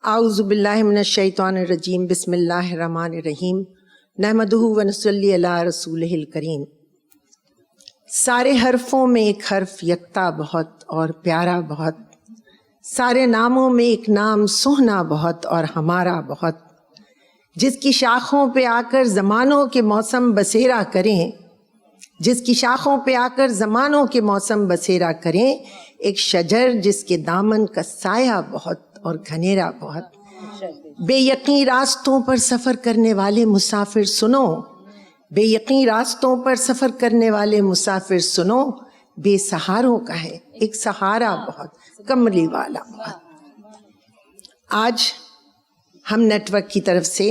اعوذ باللہ من الشیطان الرجیم، بسم اللہ الرحمن الرحیم، نحمدہ ونصلی علی رسولہ الکریم۔ سارے حرفوں میں ایک حرف یکتا بہت اور پیارا بہت، سارے ناموں میں ایک نام سوہنا بہت اور ہمارا بہت، جس کی شاخوں پہ آ کر زمانوں کے موسم بسیرا کریں، جس کی شاخوں پہ آ کر زمانوں کے موسم بسیرا کریں، ایک شجر جس کے دامن کا سایہ بہت اور گھنیرا بہت۔ بے یقین راستوں پر سفر کرنے والے مسافر سنو، بے یقین راستوں پر سفر کرنے والے مسافر سنو، بے سہاروں کا ہے ایک سہارا بہت، کملی والا بہت۔ آج ہم نیٹ ورک کی طرف سے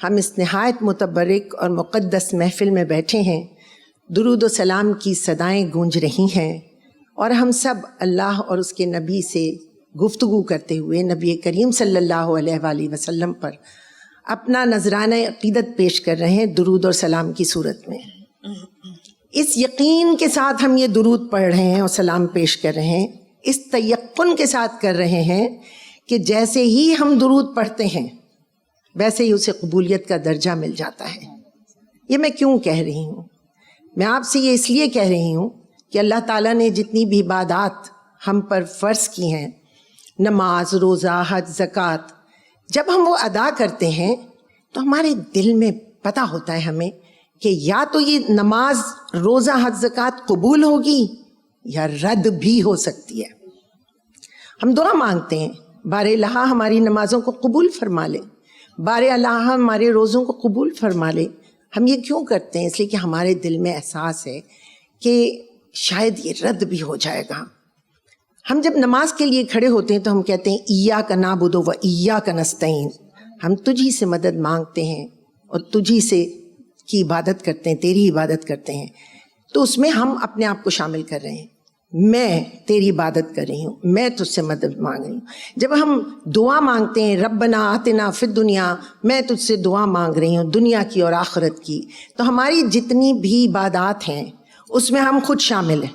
ہم اس نہایت متبرک اور مقدس محفل میں بیٹھے ہیں، درود و سلام کی صدائیں گونج رہی ہیں، اور ہم سب اللہ اور اس کے نبی سے گفتگو کرتے ہوئے نبی کریم صلی اللہ علیہ وآلہ وسلم پر اپنا نذرانہ عقیدت پیش کر رہے ہیں درود اور سلام کی صورت میں۔ اس یقین کے ساتھ ہم یہ درود پڑھ رہے ہیں اور سلام پیش کر رہے ہیں، اس تیقن کے ساتھ کر رہے ہیں کہ جیسے ہی ہم درود پڑھتے ہیں ویسے ہی اسے قبولیت کا درجہ مل جاتا ہے۔ یہ میں کیوں کہہ رہی ہوں؟ میں آپ سے یہ اس لیے کہہ رہی ہوں کہ اللہ تعالیٰ نے جتنی بھی عبادات ہم پر فرض کی ہیں، نماز، روزہ، حج، زکوٰۃ، جب ہم وہ ادا کرتے ہیں تو ہمارے دل میں پتہ ہوتا ہے ہمیں کہ یا تو یہ نماز، روزہ، حج، زکوٰۃ قبول ہوگی یا رد بھی ہو سکتی ہے۔ ہم دعا مانگتے ہیں، بار الہ ہماری نمازوں کو قبول فرما لے، بار الہ ہمارے روزوں کو قبول فرما لے۔ ہم یہ کیوں کرتے ہیں؟ اس لیے کہ ہمارے دل میں احساس ہے کہ شاید یہ رد بھی ہو جائے گا۔ ہم جب نماز کے لیے کھڑے ہوتے ہیں تو ہم کہتے ہیں ایاک نعبد و ایاک نستعین، ہم تجھی سے مدد مانگتے ہیں اور تجھی سے کی عبادت کرتے ہیں، تیری عبادت کرتے ہیں۔ تو اس میں ہم اپنے آپ کو شامل کر رہے ہیں، میں تیری عبادت کر رہی ہوں، میں تجھ سے مدد مانگ رہی ہوں۔ جب ہم دعا مانگتے ہیں ربنا آتنا فی الدنیا، میں تجھ سے دعا مانگ رہی ہوں دنیا کی اور آخرت کی، تو ہماری جتنی بھی عبادات ہیں اس میں ہم خود شامل ہیں۔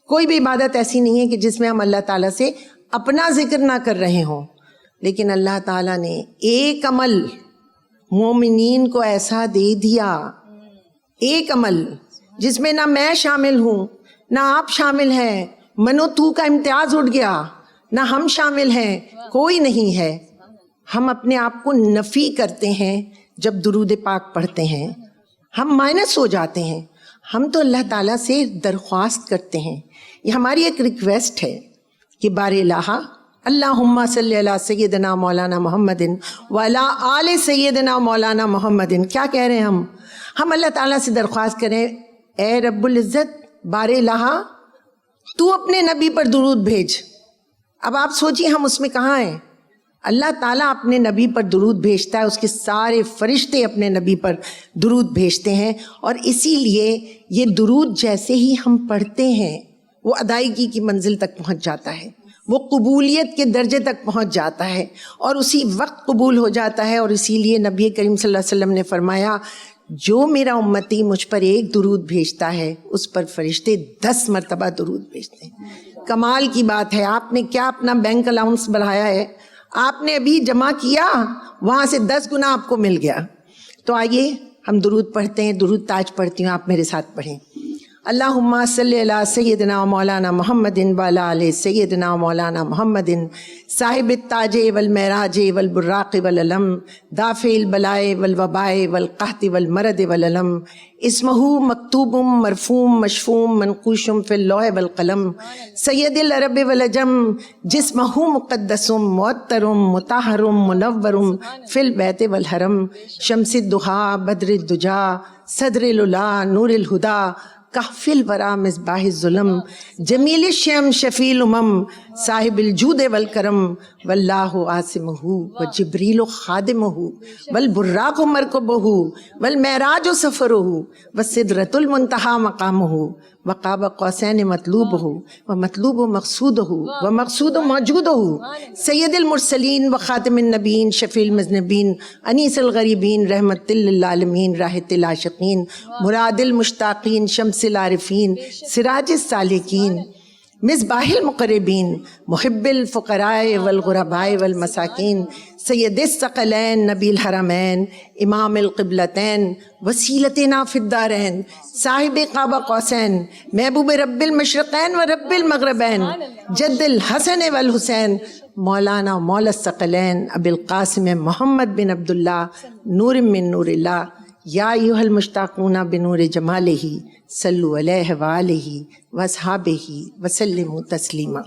کوئی بھی عبادت ایسی نہیں ہے کہ جس میں ہم اللہ تعالیٰ سے اپنا ذکر نہ کر رہے ہوں، لیکن اللہ تعالیٰ نے ایک عمل مومنین کو ایسا دے دیا، ایک عمل جس میں نہ میں شامل ہوں نہ آپ شامل ہیں، من و تو کا امتیاز اٹھ گیا، نہ ہم شامل ہیں، کوئی نہیں ہے۔ ہم اپنے آپ کو نفی کرتے ہیں جب درود پاک پڑھتے ہیں، ہم مائنس ہو جاتے ہیں۔ ہم تو اللہ تعالیٰ سے درخواست کرتے ہیں، یہ ہماری ایک ریکویسٹ ہے کہ بار الہ اللہم صلی علی سیدنا مولانا محمد وعلی آل سیدنا مولانا محمد۔ کیا کہہ رہے ہیں ہم اللہ تعالیٰ سے درخواست کریں، اے رب العزت بار الہ تو اپنے نبی پر درود بھیج۔ اب آپ سوچیے ہم اس میں کہاں ہیں؟ اللہ تعالیٰ اپنے نبی پر درود بھیجتا ہے، اس کے سارے فرشتے اپنے نبی پر درود بھیجتے ہیں، اور اسی لیے یہ درود جیسے ہی ہم پڑھتے ہیں وہ ادائیگی کی منزل تک پہنچ جاتا ہے، وہ قبولیت کے درجے تک پہنچ جاتا ہے اور اسی وقت قبول ہو جاتا ہے۔ اور اسی لیے نبی کریم صلی اللہ علیہ وسلم نے فرمایا جو میرا امتی مجھ پر ایک درود بھیجتا ہے اس پر فرشتے 10 مرتبہ درود بھیجتے ہیں۔ کمال کی بات ہے، آپ نے کیا اپنا بینک الاؤنس بڑھایا ہے؟ آپ نے ابھی جمع کیا، وہاں سے 10 گنا آپ کو مل گیا۔ تو آئیے ہم درود پڑھتے ہیں، درود تاج پڑھتی ہوں، آپ میرے ساتھ پڑھیں۔ اللہم صلی علی سیدنا مولانا محمد وعلی آل سیدنا مولانا محمد صاحب التاج والمعراج والبراق والعلم دافع البلاء والوباء والقحط والمرض والعلم اسمہ مکتوب مرفوم مشفوم منقوش فی اللوح والقلم سید العرب والعجم جسمہ مقدس معطر مطہر منور فی البیت والحرم شمس الضحیٰ بدر الدجا صدر العلا نور الہدا کہف الورا مصباح الظلم جمیل الشم شفیع الامم صاحب الجود والکرم واللہ عاصمہ وجبریل خادمہ والبراق مرکبہ والمعراج سفرہ والسدرۃ المنتہی مقامہ وقاب قوسین مطلوبہ ومطلوب مقصودہ ومقصود موجودہ سید المرسلین وخاتم النبیین شفیع المذنبین انیس الغریبین رحمت للعالمین راحت العاشقین مراد المشتاقین شمس العارفین سراج السالکین مصباح المقربین محب الفقراء والغرباء والمساکین سید الثقلین نبی الحرمین امام القبلتین وسیلتنا فی الدارین صاحب قاب قوسین محبوب رب المشرقین و رب المغربین جد الحسن والحسین مولانا مولا الثقلین ابی القاسم محمد بن عبداللہ نور من نور اللہ یا ایھا المشتاقون بنور جمالہ صلوا علیہ وآلہ واصحابہ وسلموا تسلیما.